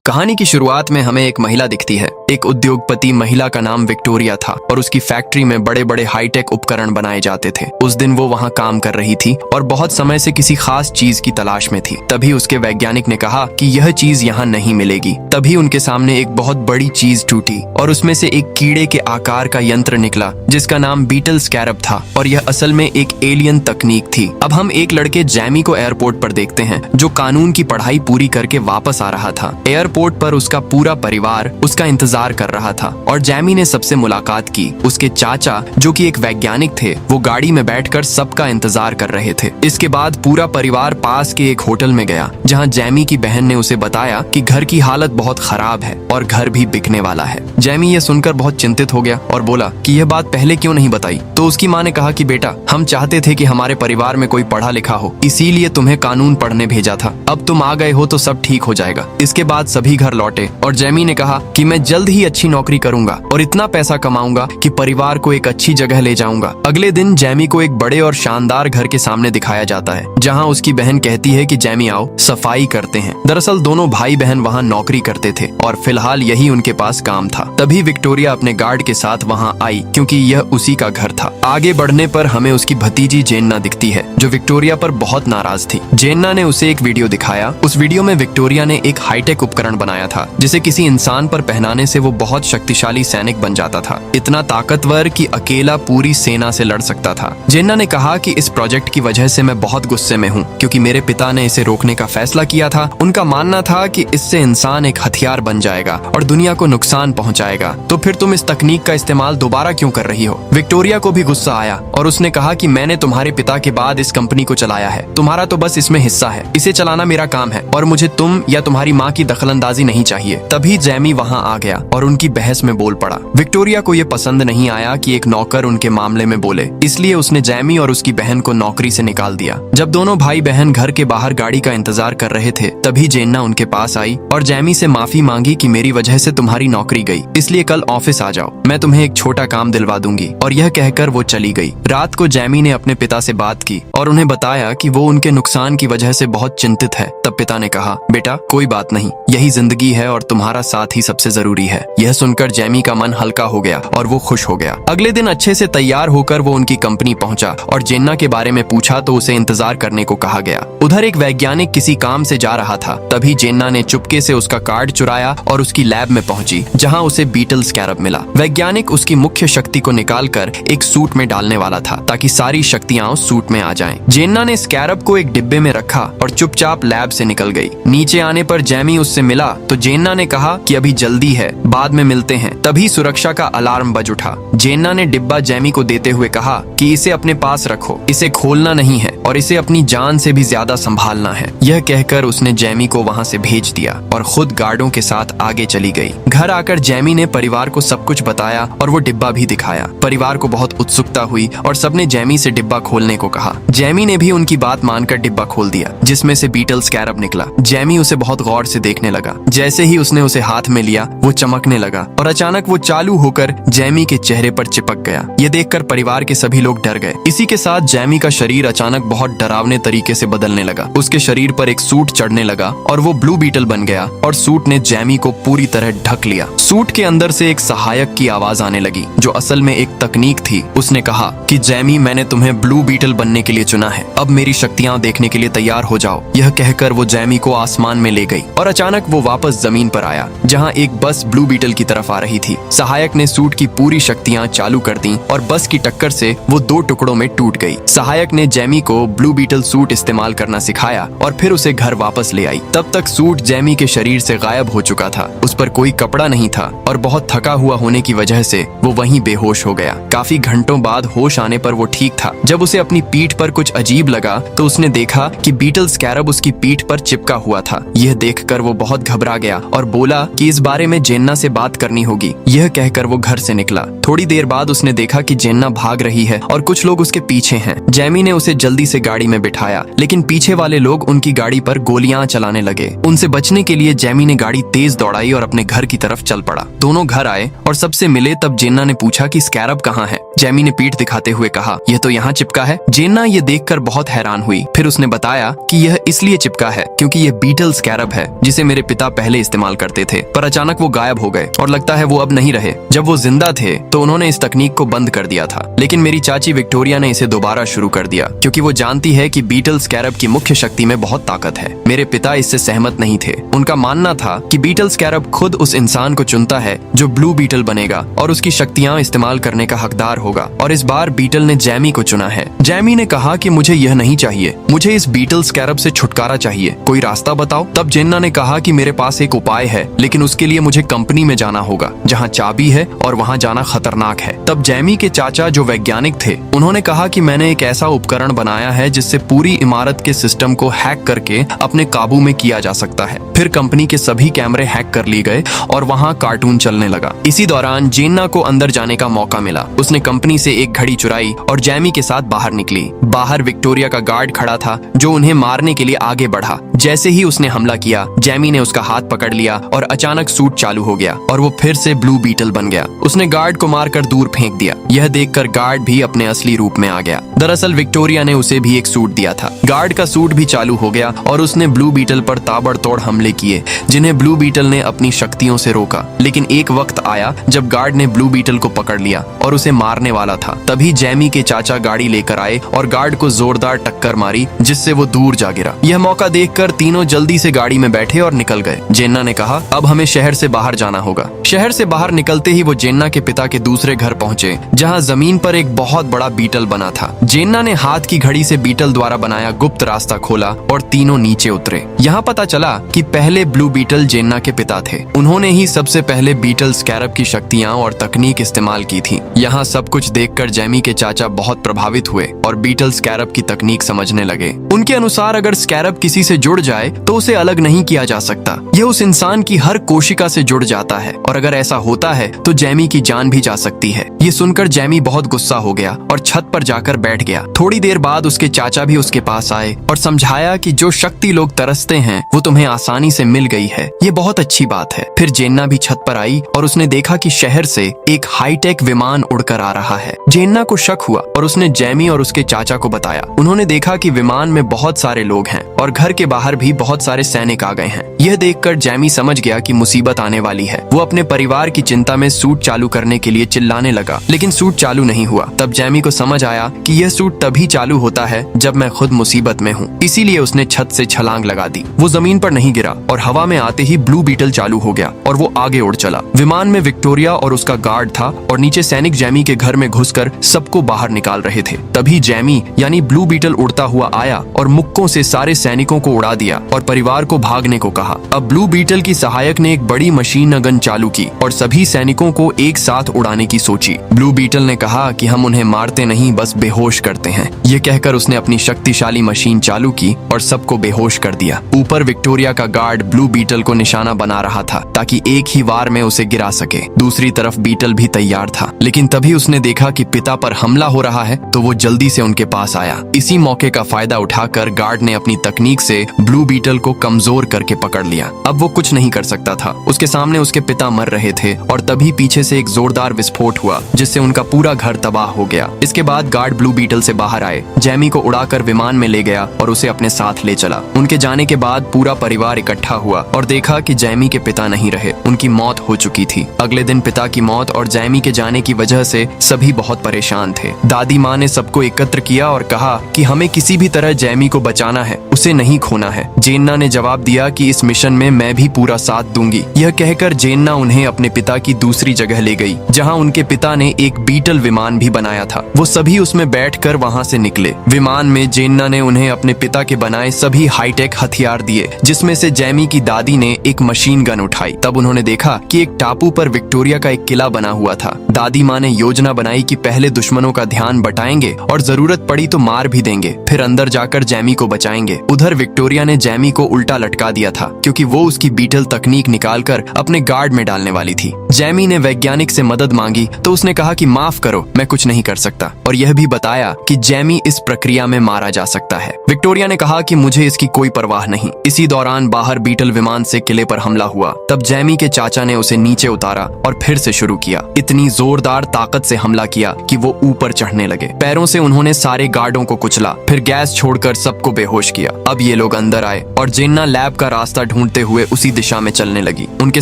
कहानी की शुरुआत में हमें एक महिला दिखती है। एक उद्योगपति महिला का नाम विक्टोरिया था और उसकी फैक्ट्री में बड़े बड़े हाईटेक उपकरण बनाए जाते थे। उस दिन वो वहाँ काम कर रही थी और बहुत समय से किसी खास चीज की तलाश में थी। तभी उसके वैज्ञानिक ने कहा कि यह चीज यहाँ नहीं मिलेगी। तभी उनके सामने एक बहुत बड़ी चीज टूटी और उसमें से एक कीड़े के आकार का यंत्र निकला जिसका नाम बीटल स्कैरब था और यह असल में एक एलियन तकनीक थी। अब हम एक लड़के जैमी को एयरपोर्ट पर देखते हैं जो कानून की पढ़ाई पूरी करके वापस आ रहा था। एयरपोर्ट पर उसका पूरा परिवार उसका इंतजार कर रहा था और जैमी ने सबसे मुलाकात की। उसके चाचा जो कि एक वैज्ञानिक थे वो गाड़ी में बैठकर सबका इंतजार कर रहे थे। इसके बाद पूरा परिवार पास के एक होटल में गया जहां जैमी की बहन ने उसे बताया कि घर की हालत बहुत खराब है और घर भी बिकने वाला है। जैमी ये सुनकर बहुत चिंतित हो गया और बोला कि यह बात पहले क्यों नहीं बताई। तो उसकी माँ ने कहा कि बेटा, हम चाहते थे कि हमारे परिवार में कोई पढ़ा लिखा हो, इसीलिए तुम्हें कानून पढ़ने भेजा था। अब तुम आ गए हो तो सब ठीक हो जाएगा। इसके बाद सभी घर लौटे और जैमी ने कहा कि मैं जल्द ही अच्छी नौकरी करूंगा और इतना पैसा कमाऊंगा कि परिवार को एक अच्छी जगह ले जाऊंगा। अगले दिन जैमी को एक बड़े और शानदार घर के सामने दिखाया जाता है जहां उसकी बहन कहती है कि जैमी आओ सफाई करते हैं। दरअसल दोनों भाई बहन वहां नौकरी करते थे और फिलहाल यही उनके पास काम था। तभी विक्टोरिया अपने गार्ड के साथ वहां आई क्योंकि यह उसी का घर था। आगे बढ़ने पर हमें उसकी भतीजी जेन्ना दिखती है जो विक्टोरिया पर बहुत नाराज थी। जेन्ना ने उसे एक वीडियो दिखाया। उस वीडियो में विक्टोरिया ने एक हाईटेक उपकरण बनाया था जिसे किसी इंसान पर पहनाने से वो बहुत शक्तिशाली सैनिक बन जाता था, इतना ताकतवर कि अकेला पूरी सेना से लड़ सकता था। जेन्ना ने कहा कि इस प्रोजेक्ट की वजह से मैं बहुत गुस्से में हूँ क्योंकि मेरे पिता ने इसे रोकने का फैसला किया था। उनका मानना था कि इससे इंसान एक हथियार बन जाएगा और दुनिया को नुकसान पहुंचाएगा। तो फिर तुम इस तकनीक का इस्तेमाल दोबारा क्यों कर रही हो? विक्टोरिया को भी गुस्सा आया और उसने कहा कि मैंने तुम्हारे पिता के बाद इस कंपनी को चलाया है, तुम्हारा तो बस इसमें हिस्सा है। इसे चलाना मेरा काम है और मुझे तुम या तुम्हारी माँ की दखलंदाजी नहीं चाहिए। तभी जैमी वहां आ गया और उनकी बहस में बोल पड़ा। विक्टोरिया को यह पसंद नहीं आया कि एक नौकर उनके मामले में बोले, इसलिए उसने जैमी और उसकी बहन को नौकरी से निकाल दिया। जब दोनों भाई बहन घर के बाहर गाड़ी का इंतजार कर रहे थे तभी जेन्ना उनके पास आई और जैमी से माफी मांगी कि मेरी वजह से तुम्हारी नौकरी गई, इसलिए कल ऑफिस आ जाओ, मैं तुम्हें एक छोटा काम दिलवा दूंगी। और यह कहकर वो चली गई। रात को जैमी ने अपने पिता से बात की और उन्हें बताया कि वो उनके नुकसान की वजह से बहुत चिंतित है। तब पिता ने कहा, बेटा कोई बात नहीं, यही जिंदगी है और तुम्हारा साथ ही सबसे जरूरी है। यह सुनकर जैमी का मन हल्का हो गया और वो खुश हो गया। अगले दिन अच्छे से तैयार होकर वो उनकी कंपनी पहुंचा और जेन्ना के बारे में पूछा तो उसे इंतजार करने को कहा गया। उधर एक वैज्ञानिक किसी काम से जा रहा था। तभी जेन्ना ने चुपके से उसका कार्ड चुराया और उसकी लैब में पहुंची जहां उसे बीटल स्कैरब मिला। वैज्ञानिक उसकी मुख्य शक्ति को निकालकर एक सूट में डालने वाला था ताकि सारी शक्तियां उस सूट में आ जाएं। जेन्ना ने स्कैरब को एक डिब्बे में रखा और चुपचाप लैब से निकल गई। नीचे आने पर जैमी उससे मिला तो जेन्ना ने कहा कि अभी जल्दी है, बाद में मिलते हैं। तभी सुरक्षा का अलार्म बज उठा। जेन्ना ने डिब्बा जैमी को देते हुए कहा कि इसे अपने पास रखो, इसे खोलना नहीं है और इसे अपनी जान से भी ज्यादा संभालना है। यह कहकर उसने जैमी को वहां से भेज दिया और खुद गार्डों के साथ आगे चली गई। घर आकर जैमी ने परिवार को सब कुछ बताया और वो डिब्बा भी दिखाया। परिवार को बहुत उत्सुकता हुई और सबने जैमी से डिब्बा खोलने को कहा। जैमी ने भी उनकी बात मानकर डिब्बा खोल दिया जिसमें से बीटल स्कैरब निकला। जैमी उसे बहुत गौर से देखने लगा। जैसे ही उसने उसे हाथ में लिया वो चमकने लगा और अचानक वो चालू होकर जैमी के चेहरे पर चिपक गया। ये देखकर परिवार के सभी लोग डर गए। इसी के साथ जैमी का शरीर अचानक बहुत डरावने तरीके से बदलने लगा। उसके शरीर पर एक सूट चढ़ने लगा और वो ब्लू बीटल बन गया और सूट ने जैमी को पूरी तरह ढक लिया। सूट के अंदर से एक सहायक की आवाज आने लगी जो असल में एक तकनीक थी। उसने कहा कि जैमी, मैंने तुम्हें ब्लू बीटल बनने के लिए चुना है, अब मेरी शक्तियां देखने के लिए तैयार हो जाओ। यह कहकर वो जैमी को आसमान में ले गई और अचानक वो वापस जमीन पर आया जहां एक बस ब्लू बीटल की तरफ आ रही थी। सहायक ने सूट की पूरी शक्तियां चालू कर दी और बस की टक्कर से वो दो टुकड़ों में टूट गई। सहायक ने जैमी को ब्लू बीटल सूट इस्तेमाल करना सिखाया और फिर उसे घर वापस ले आई। तब तक सूट जैमी के शरीर से गायब हो चुका था। उस पर कोई कपड़ा नहीं था और बहुत थका हुआ होने की वजह से वो वहीं बेहोश हो गया। काफी घंटों बाद होश आने पर वो ठीक था। जब उसे अपनी पीठ पर कुछ अजीब लगा तो उसने देखा कि बीटल स्कैरब उसकी पीठ पर चिपका हुआ था। यह देखकर वो बहुत घबरा गया और बोला कि इस बारे में जेन्ना से बात करनी होगी। यह कहकर वो घर से निकला। थोड़ी देर बाद उसने देखा कि जेन्ना भाग रही है और कुछ लोग उसके पीछे हैं। जैमी ने उसे जल्दी से गाड़ी में बिठाया लेकिन पीछे वाले लोग उनकी गाड़ी पर गोलियां चलाने लगे। उनसे बचने के लिए जैमी ने गाड़ी तेज दौड़ाई और अपने घर की तरफ चल पड़ा। दोनों घर आए और सबसे मिले तब जेन्ना ने पूछा कि स्कैरब कहाँ है। जैमी ने पीठ दिखाते हुए कहा, यह तो यहाँ चिपका है। जेन्ना ये देखकर बहुत हैरान हुई। फिर उसने बताया कि यह इसलिए चिपका है क्योंकि यह बीटल स्कैरब है जिसे मेरे पिता पहले इस्तेमाल करते थे, पर अचानक वो गायब हो गए और लगता है वो अब नहीं रहे। जब वो जिंदा थे तो उन्होंने इस तकनीक को बंद कर दिया था, लेकिन मेरी चाची विक्टोरिया ने इसे दोबारा शुरू कर दिया क्योंकि वो जानती है कि बीटल स्कैरब की मुख्य शक्ति में बहुत ताकत है। मेरे पिता इससे सहमत नहीं थे। उनका मानना था कि बीटल स्कैरब खुद उस इंसान को चुनता है जो ब्लू बीटल बनेगा और उसकी शक्तियां इस्तेमाल करने का हकदार होगा, और इस बार बीटल ने जैमी को चुना है। जैमी ने कहा कि मुझे यह नहीं चाहिए, मुझे इस बीटल स्कैरब से छुटकारा चाहिए, कोई रास्ता बताओ। तब जेन्ना ने कहा कि मेरे पास एक उपाय है, लेकिन उसके लिए मुझे कंपनी में जाना होगा जहाँ चाबी है और वहाँ जाना खतरनाक है। तब जैमी के चाचा जो वैज्ञानिक थे, उन्होंने कहा कि मैंने एक ऐसा उपकरण बनाया है जिससे पूरी इमारत के सिस्टम को हैक करके अपने काबू में किया जा सकता है। फिर कंपनी के सभी कैमरे हैक कर लिए गए और वहाँ कार्टून चलने लगा। इसी दौरान जेन्ना को अंदर जाने का मौका मिला। उसने कंपनी से एक घड़ी चुराई और जैमी के साथ बाहर निकली। बाहर विक्टोरिया का गार्ड खड़ा था जो उन्हें मारने के लिए आगे बढ़ा। जैसे ही उसने हमला किया, जैमी ने उसका हाथ पकड़ लिया और अचानक सूट चालू हो गया और वो फिर से ब्लू बीटल बन गया। उसने गार्ड को मारकर दूर फेंक दिया। यह देखकर गार्ड भी अपने असली रूप में आ गया। दरअसल विक्टोरिया ने उसे भी एक सूट दिया था। गार्ड का सूट भी चालू हो गया और उसने ब्लू बीटल पर ताबड़तोड़ हमले किए, जिन्हें ब्लू बीटल ने अपनी शक्तियों से रोका। लेकिन एक वक्त आया जब गार्ड ने ब्लू बीटल को पकड़ लिया और उसे मारने वाला था। तभी जैमी के चाचा गाड़ी लेकर आए और गार्ड को जोरदार टक्कर मारी, जिससे वो दूर जा गिरा। यह मौका देखकर तीनों जल्दी से गाड़ी में बैठे और निकल गए। जेन्ना ने कहा, अब हमें शहर से बाहर जाना होगा। शहर से बाहर निकलते ही वो जेन्ना के पिता के दूसरे घर पहुंचे, जहां जमीन पर एक बहुत बड़ा बीटल बना था। जेन्ना ने हाथ की घड़ी से बीटल द्वारा बनाया गुप्त रास्ता खोला और तीनों नीचे उतरे। यहाँ पता चला कि पहले ब्लू बीटल जेन्ना के पिता थे। उन्होंने ही सबसे पहले बीटल स्कैरब की शक्तियाँ और तकनीक इस्तेमाल की थी। यहाँ सब कुछ देखकर जैमी के चाचा बहुत प्रभावित हुए और बीटल स्कैरब की तकनीक समझने लगे। उनके अनुसार अगर स्कैरब किसी से जुड़ जाए तो उसे अलग नहीं किया जा सकता। यह उस इंसान की हर कोशिका से जुड़ जाता है और अगर ऐसा होता है तो जैमी की जान भी जा सकती है। ये सुनकर जैमी बहुत गुस्सा हो गया और छत पर जाकर बैठ गया। थोड़ी देर बाद उसके चाचा भी उसके पास आए और समझाया कि जो शक्ति लोग तरसते हैं वो तुम्हें आसानी से मिल गई है, ये बहुत अच्छी बात है। फिर जेन्ना भी छत पर आई और उसने देखा कि शहर से एक हाईटेक विमान उड़कर आ रहा है। जेन्ना को शक हुआ और उसने जैमी और उसके चाचा को बताया। उन्होंने देखा कि विमान में बहुत सारे लोग हैं और घर के बाहर भी बहुत सारे सैनिक आ गए हैं। यह देखकर जैमी समझ गया कि मुसीबत आने वाली है। वो अपने परिवार की चिंता में सूट चालू करने के लिए चिल्लाने लगा, लेकिन सूट चालू नहीं हुआ। तब जैमी को समझ आया कि यह सूट तभी चालू होता है जब मैं खुद मुसीबत में हूँ। इसीलिए उसने छत से छलांग लगा दी। वो जमीन पर नहीं गिरा और हवा में आते ही ब्लू बीटल चालू हो गया और वो आगे उड़ चला। विमान में विक्टोरिया और उसका गार्ड था और नीचे सैनिक जैमी के घर में घुसकर सबको बाहर निकाल रहे थे। तभी जैमी यानी ब्लू बीटल उड़ता हुआ आया और मुक्कों से सारे सैनिकों को उड़ा दिया और परिवार को भागने को कहा। अब ब्लू बीटल की सहायक ने एक बड़ी मशीन गन चालू की और सभी सैनिकों को एक साथ उड़ाने की सोची। ब्लू बीटल ने कहा कि हम उन्हें मारते नहीं, बस बेहोश करते हैं। ये कहकर उसने अपनी शक्तिशाली मशीन चालू की और सबको बेहोश कर दिया। ऊपर विक्टोरिया का गार्ड ब्लू बीटल को निशाना बना रहा था ताकि एक ही वार में उसे गिरा सके। दूसरी तरफ बीटल भी तैयार था, लेकिन तभी उसने देखा कि पिता पर हमला हो रहा है तो वो जल्दी से उनके पास आया। इसी मौके का फायदा उठाकर गार्ड ने अपनी तकनीक से ब्लू बीटल को कमजोर करके पकड़ लिया। अब वो कुछ नहीं कर सकता था। उसके सामने उसके पिता मर रहे थे और तभी पीछे से एक जोरदार विस्फोट हुआ जिससे उनका पूरा घर तबाह हो गया। इसके बाद गार्ड ब्लू बीटल से बाहर आए, जैमी को उड़ाकर विमान में ले गया और उसे अपने साथ ले चला। उनके जाने के बाद पूरा परिवार इकट्ठा हुआ और देखा कि जैमी के पिता नहीं रहे, उनकी मौत हो चुकी थी। अगले दिन पिता की मौत और जैमी के जाने की वजह से सभी बहुत परेशान थे। दादी माँ ने सबको एकत्र किया और कहा कि हमें किसी भी तरह जैमी को बचाना है, उसे नहीं खोना है। जेन्ना ने जवाब दिया कि इस मिशन में मैं भी पूरा साथ दूंगी। यह कहकर जेन्ना उन्हें अपने पिता की दूसरी जगह ले गई, जहां उनके पिता ने एक बीटल विमान भी बनाया था। वो सभी उसमें बैठकर वहां से निकले। विमान में जेन्ना ने उन्हें अपने पिता के बनाए सभी हाईटेक हथियार दिए, जिसमें से जैमी की दादी ने एक मशीन गन उठाई। तब उन्होंने देखा कि एक टापू पर विक्टोरिया का एक किला बना हुआ था। दादी माँ ने योजना बनाई कि पहले दुश्मनों का ध्यान बटाएंगे और जरूरत पड़ी तो मार भी देंगे, फिर अंदर जाकर जैमी को बचाएंगे। उधर विक्टोरिया ने जैमी को उल्टा लटका दिया था क्योंकि वो उसकी बीटल तकनीक निकालकर अपने गार्ड में डालने वाली थी। जैमी ने वैज्ञानिक से मदद मांगी तो उसने कहा कि माफ करो, मैं कुछ नहीं कर सकता, और यह भी बताया कि जैमी इस प्रक्रिया में मारा जा सकता है। विक्टोरिया ने कहा कि मुझे इसकी कोई परवाह नहीं। इसी दौरान बाहर बीटल विमान से किले पर हमला हुआ। तब जैमी के चाचा ने उसे नीचे उतारा और फिर से शुरू किया। इतनी जोरदार ताकत से हमला किया कि वो ऊपर चढ़ने लगे। पैरों से उन्होंने सारे गार्डों को कुचला, फिर गैस छोड़कर सबको बेहोश किया। अब ये लोग अंदर आए और जेन्ना लैब का रास्ता ढूंढ ढूंढते हुए उसी दिशा में चलने लगी। उनके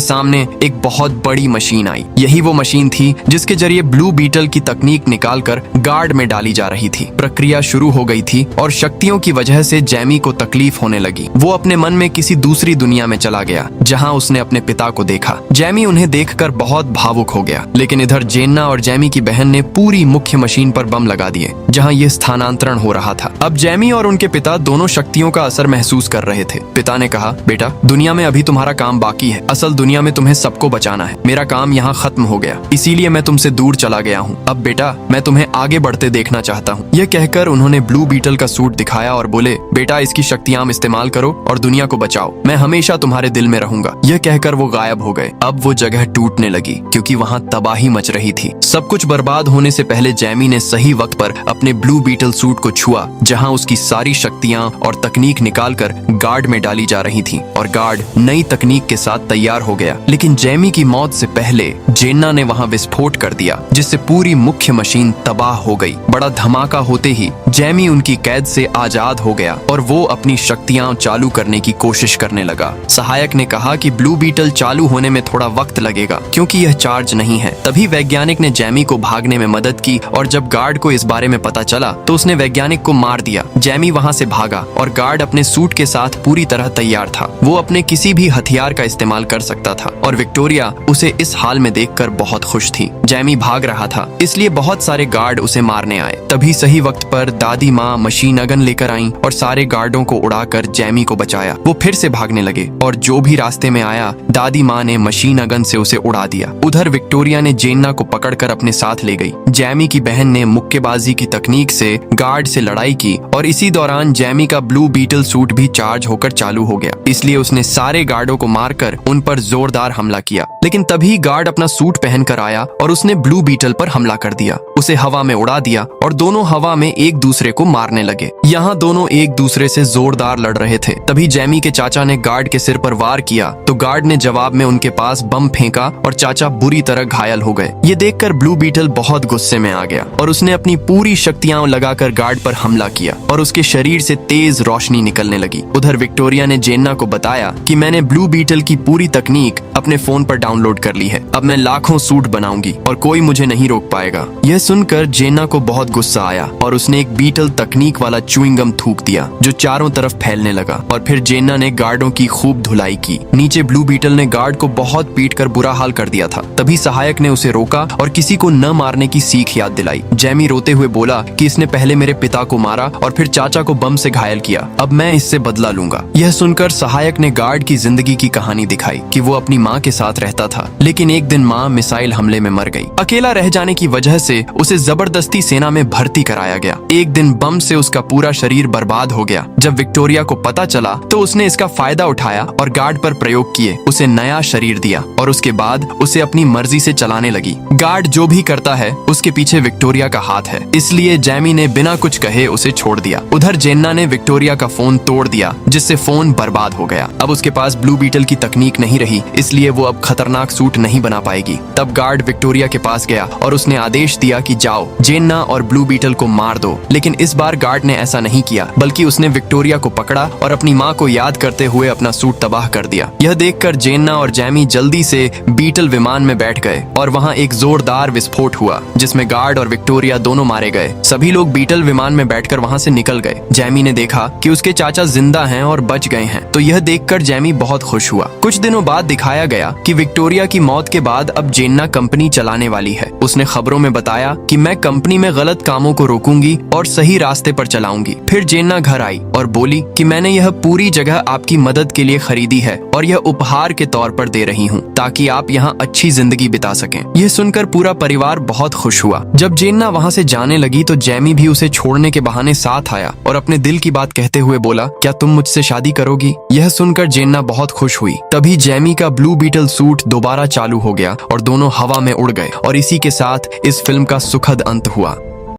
सामने एक बहुत बड़ी मशीन आई। यही वो मशीन थी जिसके जरिए ब्लू बीटल की तकनीक निकालकर गार्ड में डाली जा रही थी। प्रक्रिया शुरू हो गई थी और शक्तियों की वजह से जैमी को तकलीफ होने लगी। वो अपने मन में किसी दूसरी दुनिया में चला गया जहाँ उसने अपने पिता को देखा। जैमी उन्हें देखकर बहुत भावुक हो गया, लेकिन इधर जेन्ना और जैमी की बहन ने पूरी मुख्य मशीन पर बम लगा दिए जहाँ ये स्थानांतरण हो रहा था। अब जैमी और उनके पिता दोनों शक्तियों का असर महसूस कर रहे थे। पिता ने कहा, बेटा, दुनिया में अभी तुम्हारा काम बाकी है। असल दुनिया में तुम्हें सबको बचाना है। मेरा काम यहाँ खत्म हो गया, इसीलिए मैं तुमसे दूर चला गया हूँ। अब बेटा, मैं तुम्हें आगे बढ़ते देखना चाहता हूँ। यह कहकर उन्होंने ब्लू बीटल का सूट दिखाया और बोले, बेटा, इसकी शक्तियां इस्तेमाल करो और दुनिया को बचाओ। मैं हमेशा तुम्हारे दिल में रहूंगा। यह कहकर वो गायब हो गए। अब वो जगह टूटने लगी क्योंकि वहाँ तबाही मच रही थी। सब कुछ बर्बाद होने से पहले जैमी ने सही वक्त पर अपने ब्लू बीटल सूट को छुआ जहाँ उसकी सारी शक्तियां और तकनीक निकालकर गार्ड में डाली जा रही थी और गार्ड नई तकनीक के साथ तैयार हो गया। लेकिन जैमी की मौत से पहले जेन्ना ने वहाँ विस्फोट कर दिया जिससे पूरी मुख्य मशीन तबाह हो गई। बड़ा धमाका होते ही जैमी उनकी कैद से आजाद हो गया और वो अपनी शक्तियां चालू करने की कोशिश करने लगा। सहायक ने कहा कि ब्लू बीटल चालू होने में थोड़ा वक्त लगेगा क्योंकि यह चार्ज नहीं है। तभी वैज्ञानिक ने जैमी को भागने में मदद की और जब गार्ड को इस बारे में पता चला तो उसने वैज्ञानिक को मार दिया। जैमी वहां से भागा और गार्ड अपने सूट के साथ पूरी तरह तैयार था। वो अपने किसी भी हथियार का इस्तेमाल कर सकता था और विक्टोरिया उसे इस हाल में देखकर बहुत खुश थी। जैमी भाग रहा था, इसलिए बहुत सारे गार्ड उसे मारने आए। तभी सही वक्त पर दादी माँ मशीन गन लेकर आईं और सारे गार्डों को उड़ाकर जैमी को बचाया। वो फिर से भागने लगे और जो भी रास्ते में आया दादी माँ ने मशीन गन से उसे उड़ा दिया। उधर विक्टोरिया ने जेन्ना को पकड़कर अपने साथ ले गई। जैमी की बहन ने मुक्केबाजी की तकनीक से गार्ड से लड़ाई की और इसी दौरान जैमी का ब्लू बीटल सूट भी चार्ज होकर चालू हो गया, इसलिए उसने सारे गार्डों को मारकर उन पर जोरदार हमला किया। लेकिन तभी गार्ड अपना सूट पहनकर आया और उसने ब्लू बीटल पर हमला कर दिया। उसे हवा में उड़ा दिया और दोनों हवा में एक दूसरे को मारने लगे। यहाँ दोनों एक दूसरे से जोरदार लड़ रहे थे। तभी जैमी के चाचा ने गार्ड के सिर पर वार किया तो गार्ड ने जवाब में उनके पास बम फेंका और चाचा बुरी तरह घायल हो गए। ये देखकर ब्लू बीटल बहुत गुस्से में आ गया और उसने अपनी पूरी शक्तियां लगाकर गार्ड पर हमला किया और उसके शरीर से तेज रोशनी निकलने लगी। उधर विक्टोरिया ने जेन्ना को बताया कि मैंने ब्लू बीटल की पूरी तकनीक अपने फोन पर डाउनलोड कर ली है। अब मैं लाखों सूट बनाऊंगी और कोई मुझे नहीं रोक पाएगा। यह सुनकर जेन्ना को बहुत गुस्सा आया और उसने एक बीटल तकनीक वाला च्युइंग गम थूक दिया जो चारों तरफ फैलने लगा और फिर जेन्ना ने गार्डों की खूब धुलाई की। नीचे ब्लू बीटल ने गार्ड को बहुत पीटकर बुरा हाल कर दिया था। तभी सहायक ने उसे रोका और किसी को न मारने की सीख याद दिलाई। जैमी रोते हुए बोला कि इसने पहले मेरे पिता को मारा और फिर चाचा को बम से घायल किया, अब मैं इससे बदला लूंगा। यह सुनकर सहायक ने गार्ड की जिंदगी की कहानी दिखाई कि वो अपनी माँ के साथ रहता था, लेकिन एक दिन माँ मिसाइल हमले में मर गई। अकेला रह जाने की वजह से उसे जबरदस्ती सेना में भर्ती कराया गया। एक दिन बम से उसका पूरा शरीर बर्बाद हो गया। जब विक्टोरिया को पता चला तो उसने इसका फायदा उठाया और गार्ड पर प्रयोग किए उसे नया शरीर दिया और उसके बाद उसे अपनी मर्जी से चलाने लगी। गार्ड जो भी करता है उसके पीछे विक्टोरिया का हाथ है, इसलिए जैमी ने बिना कुछ कहे उसे छोड़ दिया। उधर जेन्ना ने विक्टोरिया का फोन तोड़ दिया जिससे फोन बर्बाद हो गया। अब उसके पास ब्लू बीटल की तकनीक नहीं रही, इसलिए वो अब खतरनाक सूट नहीं बना पाएगी। तब गार्ड विक्टोरिया के पास गया और उसने आदेश दिया कि जाओ जेन्ना और ब्लू बीटल को मार दो। लेकिन इस बार गार्ड ने ऐसा नहीं किया, बल्कि उसने विक्टोरिया को पकड़ा और अपनी माँ को याद करते हुए अपना सूट तबाह कर दिया। यह देखकर जेन्ना और जैमी जल्दी से बीटल विमान में बैठ गए और वहाँ एक जोरदार विस्फोट हुआ जिसमें गार्ड और विक्टोरिया दोनों मारे गए। सभी लोग बीटल विमान में बैठकर वहाँ से निकल गए। जैमी ने देखा कि उसके चाचा जिंदा हैं और बच गए हैं, तो यह देखकर जैमी बहुत खुश हुआ। कुछ दिनों बाद दिखाया गया कि विक्टोरिया की मौत के बाद अब जेन्ना कंपनी चलाने वाली है। उसने खबरों में बताया कि मैं कंपनी में गलत कामों को रोकूंगी और सही रास्ते पर चलाऊंगी। फिर जेन्ना घर आई और बोली कि मैंने यह पूरी जगह आपकी मदद के लिए खरीदी है और यह उपहार के तौर पर दे रही हूँ ताकि आप यहाँ अच्छी जिंदगी बिता सकें। यह सुनकर पूरा परिवार बहुत खुश हुआ। जब जेन्ना वहाँ से जाने लगी तो जैमी भी उसे छोड़ने के बहाने साथ आया और अपने दिल की बात कहते हुए बोला, क्या तुम मुझसे शादी करोगी? यह सुनकर जेन्ना बहुत खुश हुई। तभी जैमी का ब्लू बीटल सूट दोबारा चालू हो गया और दोनों हवा में उड़ गए और इसी के साथ इस फिल्म का सुखद अंत हुआ।